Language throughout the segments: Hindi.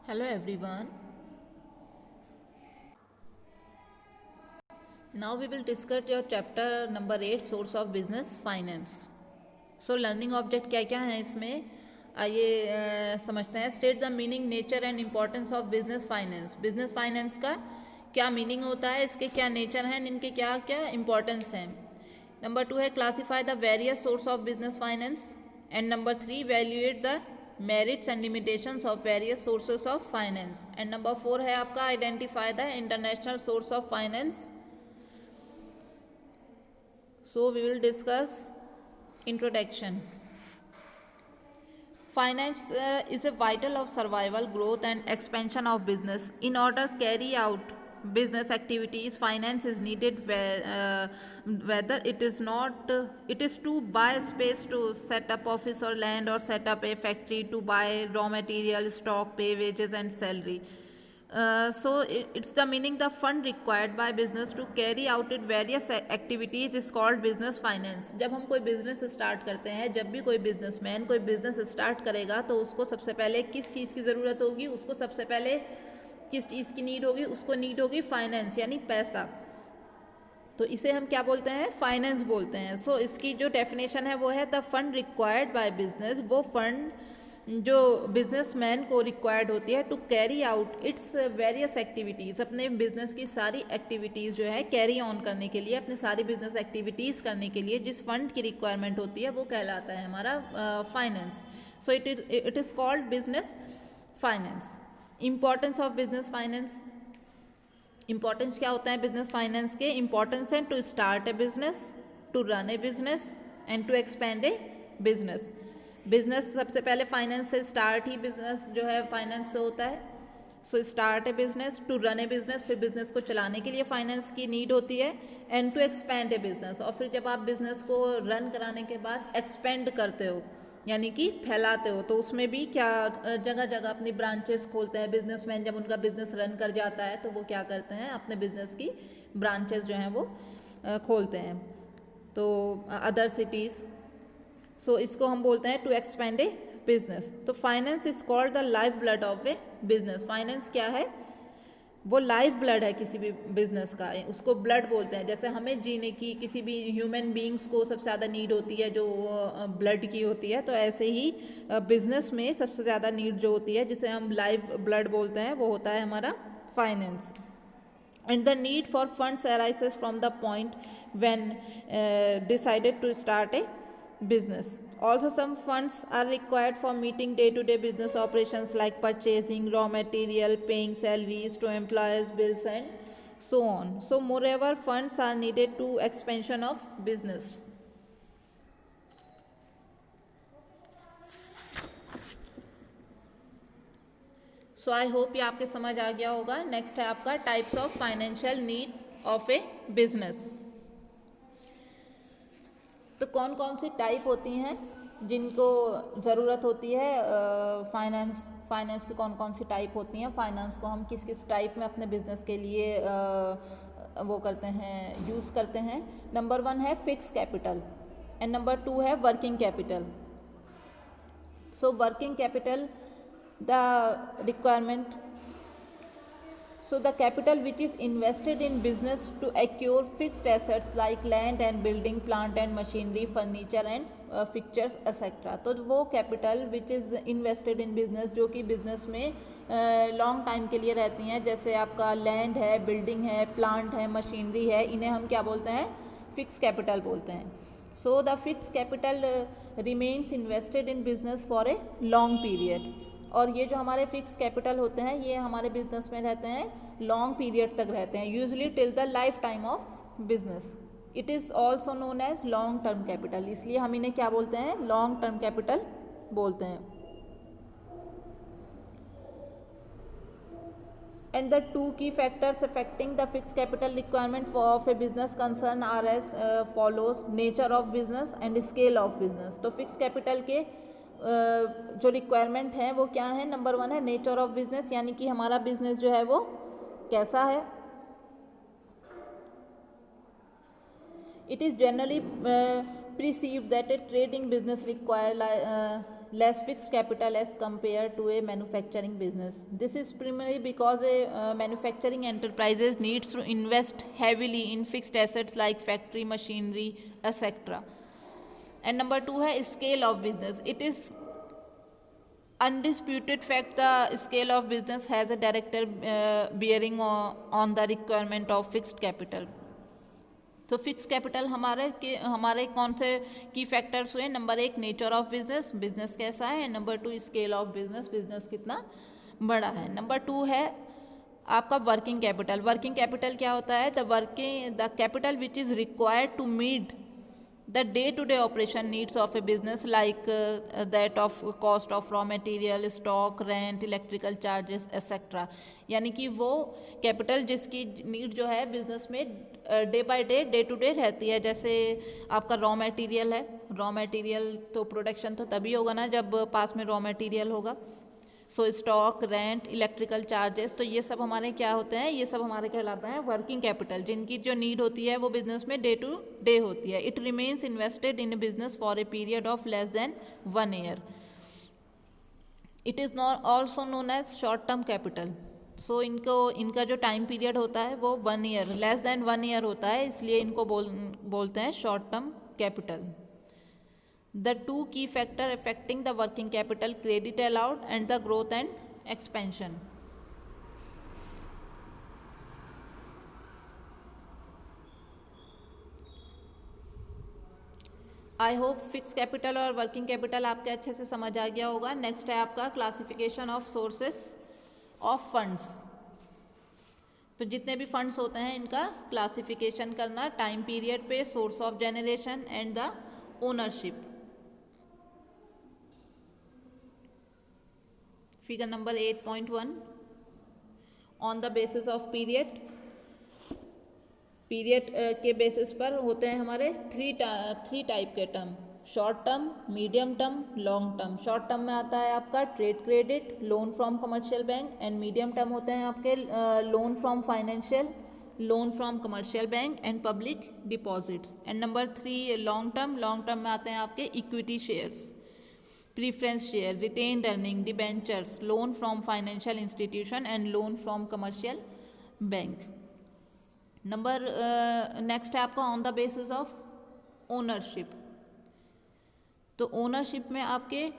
Hello everyone. Now we will discuss your chapter number 8 source of business finance. So learning object क्या क्या है इसमें, आइए समझते हैं. State the meaning, nature and importance of business finance. Business finance का क्या मीनिंग होता है, इसके क्या नेचर हैं, इनके क्या क्या इंपॉर्टेंस हैं. नंबर 2 है classify the various source of business finance. And number 3 valuate the merits and limitations of various sources of finance. And number 4 है आपका identify the international source of finance. So we will discuss introduction. Finance is a vital of survival, growth and expansion of business. In order carry out business activities, finance is needed whether it is to buy space to set up office or land, or set up a factory, to buy raw material, stock, pay wages and salary. It's the meaning the fund required by business to carry out its various activities is called business finance. जब हम कोई बिजनेस स्टार्ट करते हैं, जब भी कोई बिजनेसमैन कोई बिजनेस स्टार्ट करेगा तो उसको सबसे पहले किस चीज़ की ज़रूरत होगी, उसको सबसे पहले किस चीज़ की नीड होगी, उसको नीड होगी फाइनेंस यानी पैसा. तो इसे हम क्या बोलते हैं, फाइनेंस बोलते हैं. सो इसकी जो डेफिनेशन है वो है the fund required by business, वो फंड जो बिजनेसमैन को रिक्वायर्ड होती है to carry out its various activities, अपने बिजनेस की सारी एक्टिविटीज़ जो है कैरी ऑन करने के लिए, अपनी सारी बिजनेस एक्टिविटीज़ करने के लिए जिस फंड की रिक्वायरमेंट होती है वो कहलाता है हमारा finance. So it is called business finance. Importance of business finance. Importance क्या होता है बिजनेस फाइनेंस के, इंपॉर्टेंस है to start a business, to run a business and to expand a business. Business सबसे पहले फाइनेंस से स्टार्ट ही बिजनेस जो है फाइनेंस से होता है. So start a business, to run a business, फिर बिजनेस को चलाने के लिए फाइनेंस की नीड होती है, and to expand a business, और फिर जब आप बिजनेस को रन कराने के बाद एक्सपेंड करते हो यानी कि फैलाते हो, तो उसमें भी क्या जगह जगह अपनी ब्रांचेस खोलते हैं बिजनेसमैन. जब उनका बिजनेस रन कर जाता है तो वो क्या करते हैं, अपने बिजनेस की ब्रांचेस जो हैं वो खोलते हैं तो अदर सिटीज़. सो इसको हम बोलते हैं टू एक्सपेंड ए बिजनेस. तो finance is called the life blood of A business. Finance क्या है, वो लाइफ ब्लड है किसी भी बिजनेस का, उसको ब्लड बोलते हैं. जैसे हमें जीने की किसी भी ह्यूमन बींग्स को सबसे ज़्यादा नीड होती है जो ब्लड की होती है, तो ऐसे ही बिजनेस में सबसे ज़्यादा नीड जो होती है जिसे हम लाइफ ब्लड बोलते हैं वो होता है हमारा finance. And the need for funds arises from the point when decided to start a business. Also, some funds are required for meeting day-to-day business operations like purchasing raw material, paying salaries to employees, bills, and so on. So, moreover, funds are needed to expansion of business. So I hope ये आपके समझ आ गया होगा. नेक्स्ट है आपका types of financial need of A business. तो कौन कौन सी टाइप होती हैं जिनको ज़रूरत होती है फाइनेंस की कौन कौन सी टाइप होती हैं, फाइनेंस को हम किस किस टाइप में अपने बिजनेस के लिए वो करते हैं, यूज़ करते हैं. नंबर 1 है फिक्स कैपिटल एंड नंबर 2 है working capital. So working capital the requirement, so the capital which is invested in business to acquire fixed assets like land and building, plant and machinery, furniture and fixtures etc. तो वो capital which is invested in business जो कि बिजनेस में लॉन्ग टाइम के लिए रहती हैं, जैसे आपका लैंड है, बिल्डिंग है, प्लांट है, मशीनरी है, इन्हें हम क्या बोलते हैं, फिक्स कैपिटल बोलते हैं. So the fix capital remains invested in business for a long period. और ये जो हमारे फिक्स कैपिटल होते हैं ये हमारे बिजनेस में रहते हैं लॉन्ग पीरियड तक रहते हैं, usually till the life time of business. It is also known as long term capital, इसलिए हम इन्हें क्या बोलते हैं, लॉन्ग टर्म कैपिटल बोलते हैं. And the two key factors affecting the fixed capital requirement of a business concern are as follows: nature of business and scale of business. तो फिक्स कैपिटल के जो रिक्वायरमेंट हैं वो क्या है. नंबर 1 है नेचर ऑफ बिजनेस, यानी कि हमारा बिजनेस जो है वो कैसा है. It is generally perceived that a trading business less fixed capital as compared to a manufacturing business. This is primarily because a manufacturing enterprises needs to invest heavily in fixed assets like factory machinery, etc. And number 2 है scale of business. It is undisputed fact the scale of business has a direct bearing on the requirement of fixed capital. तो फिक्स कैपिटल हमारे कौन से की फैक्टर्स हुए? Number 1 nature of business, business कैसा है. Number 2 scale of business, business कितना बड़ा है. नंबर 2 है आपका वर्किंग कैपिटल. वर्किंग कैपिटल क्या होता है? The capital which is required to meet the day-to-day operation needs of a business like that of cost of raw material, stock, rent, electrical charges, etc. यानी कि वो कैपिटल जिसकी नीड जो है बिजनेस में day by day to day रहती है. जैसे आपका रॉ मटेरियल है, रॉ मटेरियल तो प्रोडक्शन तो तभी होगा ना जब पास में रॉ मटेरियल होगा. सो स्टॉक, रेंट, इलेक्ट्रिकल चार्जेस, तो ये सब हमारे क्या होते हैं? ये सब हमारे कहलाते हैं वर्किंग कैपिटल, जिनकी जो नीड होती है वो बिजनेस में डे टू डे होती है. It remains invested in business for a period of less than 1 year. It is also known as short term capital. So इनका जो टाइम पीरियड होता है वो 1 ईयर, लेस देन 1 ईयर होता है, इसलिए इनको बोलते हैं short term capital. The two key factor affecting the working capital, credit allowed and the growth and expansion. I hope fix capital और वर्किंग कैपिटल आपके अच्छे से समझ आ गया होगा. नेक्स्ट है आपका classification of sources of funds. तो जितने भी फंड्स होते हैं इनका क्लासिफिकेशन करना टाइम पीरियड पे, source of generation and the ownership. Figure number 8.1 on the basis of period. Period के बेसिस पर होते हैं हमारे थ्री टाइप के term: short term, medium term, long term. Short term में आता है आपका trade credit, loan from commercial bank. And medium term होते हैं आपके loan from financial, loan from commercial bank and public deposits. And number 3 long term. Long term में आते हैं आपके equity shares, preference share, retained earning, debentures, loan from financial institution and loan from commercial bank. Number next है आपका on the basis of ownership. तो ओनरशिप में आपके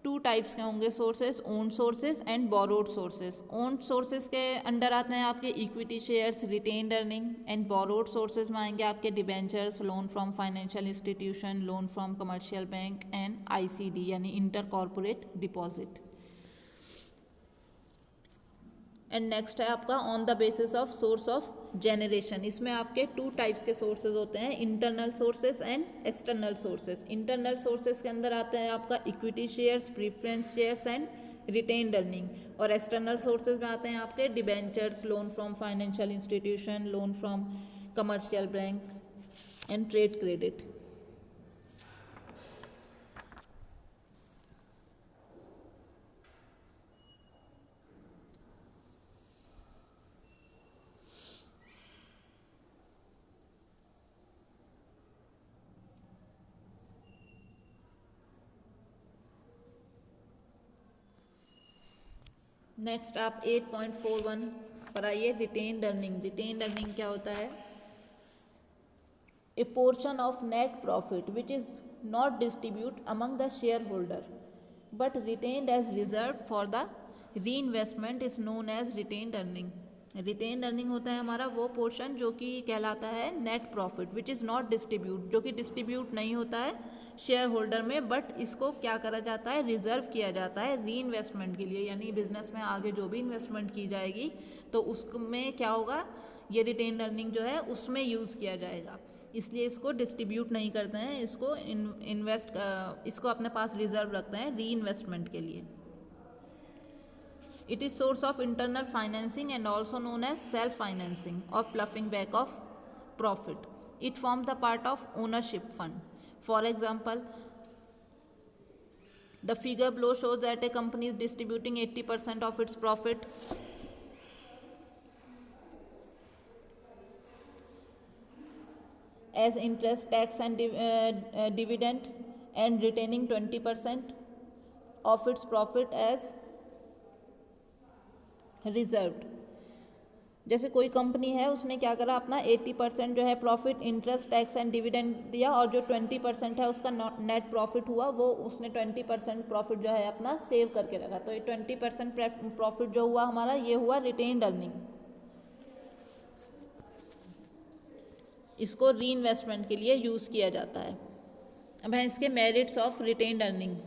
2 टाइप्स के होंगे sources: own sources and borrowed sources. Own sources के अंडर आते हैं आपके equity shares, retained earning. And borrowed sources में आएंगे आपके debentures, loan from financial institution, loan from commercial bank and ICD यानी inter corporate deposit. And next है आपका on the basis of source of generation. इसमें आपके 2 टाइप्स के सोर्सेज होते हैं: internal sources and external sources. Internal sources के अंदर आते हैं आपका equity shares, preference shares and retained earning. और एक्सटर्नल सोर्सेज में आते हैं आपके debentures, loan from financial institution, loan from commercial bank and trade credit. Next आप 8.41 पर आइए, रिटेन्ड अर्निंग. रिटेन्ड अर्निंग क्या होता है? A portion of net profit which is not distribute among the shareholder but retained as reserve for the reinvestment is known as retained earning. Retained earning होता है हमारा वो पोर्शन जो कि कहलाता है net profit which is not distribute, जो कि डिस्ट्रीब्यूट नहीं होता है शेयर होल्डर में, बट इसको क्या करा जाता है? रिजर्व किया जाता है री इन्वेस्टमेंट के लिए. यानी बिजनेस में आगे जो भी इन्वेस्टमेंट की जाएगी तो उसमें क्या होगा? ये रिटेन्ड अर्निंग जो है उसमें यूज़ किया जाएगा. इसलिए इसको डिस्ट्रीब्यूट नहीं करते हैं, इसको अपने पास रिजर्व रखते हैं री इन्वेस्टमेंट के लिए. It is source of internal financing and also known as self-financing or pluffing back of profit. It forms the part of ownership fund. For example, the figure below shows that a company is distributing 80% of its profit as interest, tax and dividend and retaining 20%. Of its profit as reserved. जैसे कोई कंपनी है, उसने क्या करा, अपना 80% जो है profit interest tax and dividend दिया, और जो 20% है उसका नेट प्रॉफिट हुआ, वो उसने 20% प्रॉफिट जो है अपना सेव करके रखा। तो ये 20% प्रॉफिट जो हुआ हमारा, ये हुआ रिटेन्ड अर्निंग। इसको री इन्वेस्टमेंट के लिए यूज़ किया जाता है। अब है इसके merits of retained earning.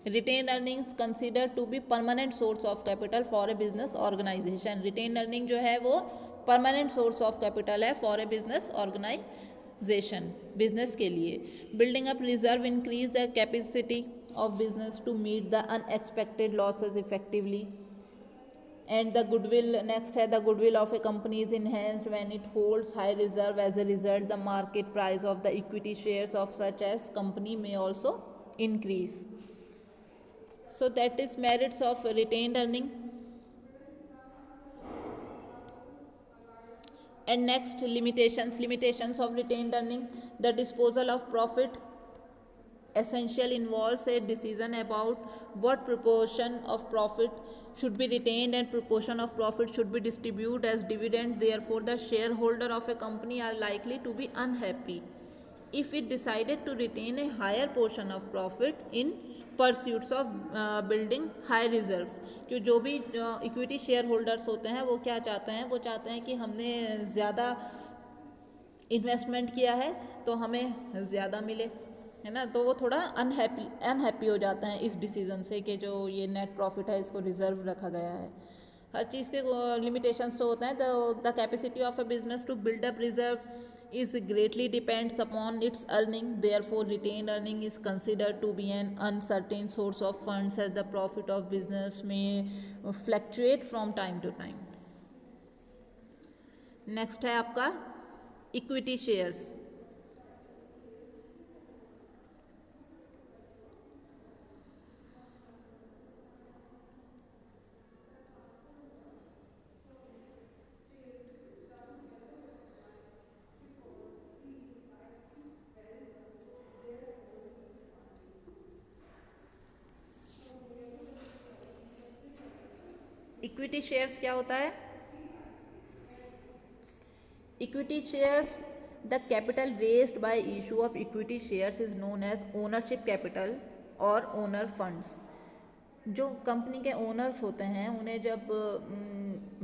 Retained earnings consider to be permanent source of capital for a business organisation. Retained earning जो है वो परमानेंट सोर्स ऑफ कैपिटल है for a business organisation, business के लिए। Building up reserve increase the capacity of business to meet the unexpected losses effectively. And the goodwill, next है, the goodwill of a company is enhanced when it holds high reserve. As a result the market price of the equity shares of such as company may also increase. So that is merits of retained earning. And next, limitations of retained earning. The disposal of profit essential involves a decision about what proportion of profit should be retained and proportion of profit should be distributed as dividend. Therefore the shareholder of a company are likely to be unhappy if it decided to retain a higher portion of profit in pursuits of building high reserve. क्यों, जो भी इक्विटी शेयर होल्डर्स होते हैं वो क्या चाहते हैं, वो चाहते हैं कि हमने ज़्यादा इन्वेस्टमेंट किया है तो हमें ज़्यादा मिले, है ना। तो वो थोड़ा अनहैप्पी हो जाते हैं इस डिसीज़न से कि जो ये नेट प्रॉफिट है इसको रिजर्व रखा गया है। हर चीज़ के लिमिटेशंस तो होते हैं। The capacity of a business to build up reserve is greatly depends upon its earning. Therefore retained earning is considered to be an uncertain source of funds as the profit of business may fluctuate from time to time. Next है आपका equity shares। इक्विटी शेयर्स क्या होता है? Equity shares, the capital raised by issue of equity shares is known as ownership capital और ओनर फंड्स। जो कंपनी के ओनर्स होते हैं उन्हें जब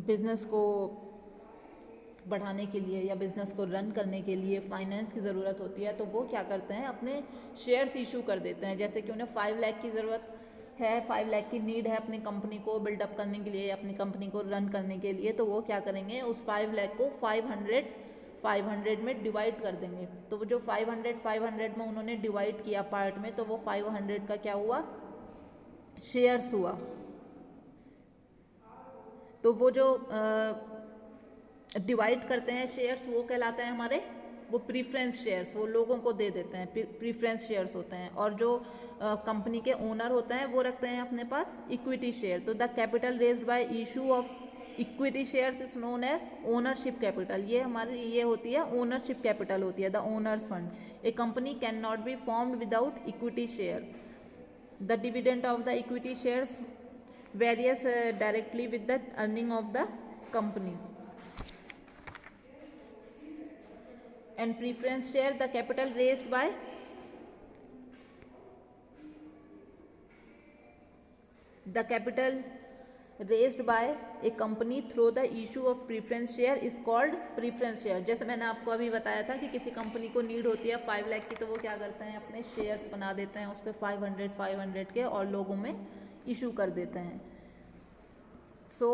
बिजनेस को बढ़ाने के लिए या बिज़नेस को रन करने के लिए फाइनेंस की ज़रूरत होती है तो वो क्या करते हैं, अपने शेयर्स इशू कर देते हैं। जैसे कि उन्हें 5 लाख की ज़रूरत है, 5 लाख की नीड है अपनी कंपनी को बिल्डअप करने के लिए, अपनी कंपनी को रन करने के लिए, तो वो क्या करेंगे, उस 5 लाख को 500 में डिवाइड कर देंगे। तो वो जो 500 में उन्होंने डिवाइड किया पार्ट में, तो वो 500 का क्या हुआ, शेयर्स हुआ। तो वो जो डिवाइड करते हैं शेयर्स वो कहलाते हैं हमारे, वो प्रीफ्रेंस शेयर्स, वो लोगों को दे देते हैं, प्रीफ्रेंस शेयर्स होते हैं। और जो कंपनी के ओनर होते हैं वो रखते हैं अपने पास इक्विटी शेयर। तो the capital raised by issue of equity shares is known as ownership capital. ये हमारी ये होती है ओनरशिप कैपिटल होती है, the owners fund. A company can not be formed without equity share. The dividend of the equity shares various directly with the earning of the company. And preference share, the capital raised by a company through the issue of preference share is called preference share। जैसे मैंने आपको अभी बताया था कि किसी कंपनी को नीड होती है 5 लाख की, तो वो क्या करते हैं, अपने शेयर्स बना देते हैं उसके 500 के और लोगों में इशू कर देते हैं। सो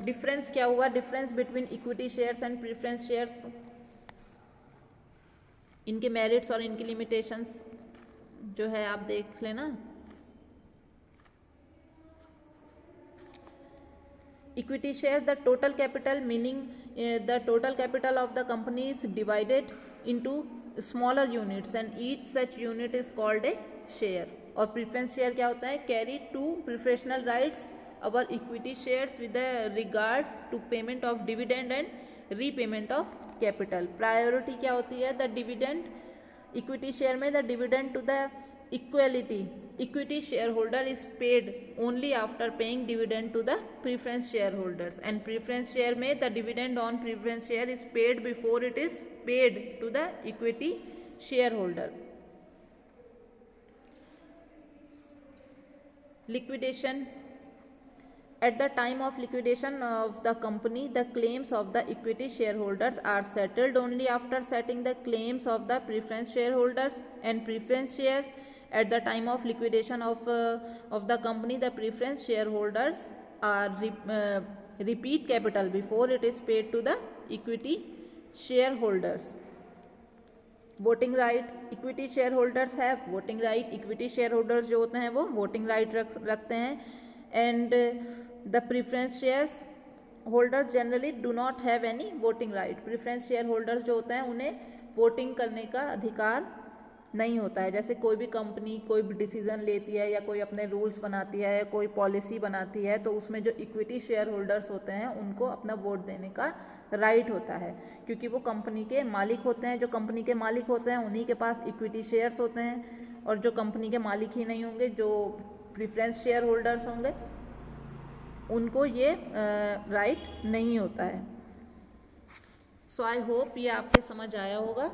डिफरेंस क्या हुआ, difference between equity shares and preference shares, इनके मेरिट्स और इनकी लिमिटेशंस जो है आप देख लेना। Equity share, the total capital, meaning the total capital of the company is divided into smaller units and each such unit is called a share. और प्रीफरेंस शेयर क्या होता है, carry to preferential rights over equity shares with regards to payment of dividend and repayment of capital. Priority क्या होती है, द डिविडेंड, इक्विटी शेयर में the dividend to the equity shareholder is paid only after paying dividend to the preference shareholders, and preference share में the dividend on preference share is paid before it is paid to the equity shareholder. Liquidation. At the time of liquidation of the company, the claims of the equity shareholders are settled only after settling the claims of the preference shareholders and preference shares. At the time of liquidation of the company, the preference shareholders are repeat capital before it is paid to the equity shareholders. Voting right. Equity share holders have voting right. Equity share holders जो होते हैं वो वोटिंग राइट रखते हैं. And the preference shares holders generally do not have any voting right. Preference share holders जो होते हैं उन्हें वोटिंग करने का अधिकार नहीं होता है. जैसे कोई भी कंपनी कोई भी डिसीजन लेती है या कोई अपने रूल्स बनाती है या कोई पॉलिसी बनाती है तो उसमें जो इक्विटी शेयर होल्डर्स होते हैं उनको अपना वोट देने का राइट होता है, क्योंकि वो कंपनी के मालिक होते हैं. जो कंपनी के मालिक होते हैं उन्हीं के पास इक्विटी शेयर्स होते हैं, और जो कंपनी के मालिक ही नहीं होंगे, जो प्रीफरेंस शेयर होल्डर्स होंगे, उनको ये राइट नहीं होता है. सो आई होप ये आपके समझ आया होगा.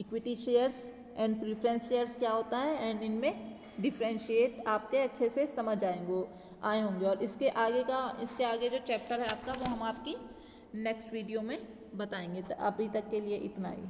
Equity shares and preference shares क्या होता है, एंड इनमें डिफ्रेंशिएट आपके अच्छे से समझ आए होंगे. और इसके आगे जो चैप्टर है आपका वो हम आपकी नेक्स्ट वीडियो में बताएंगे. तो अभी तक के लिए इतना ही.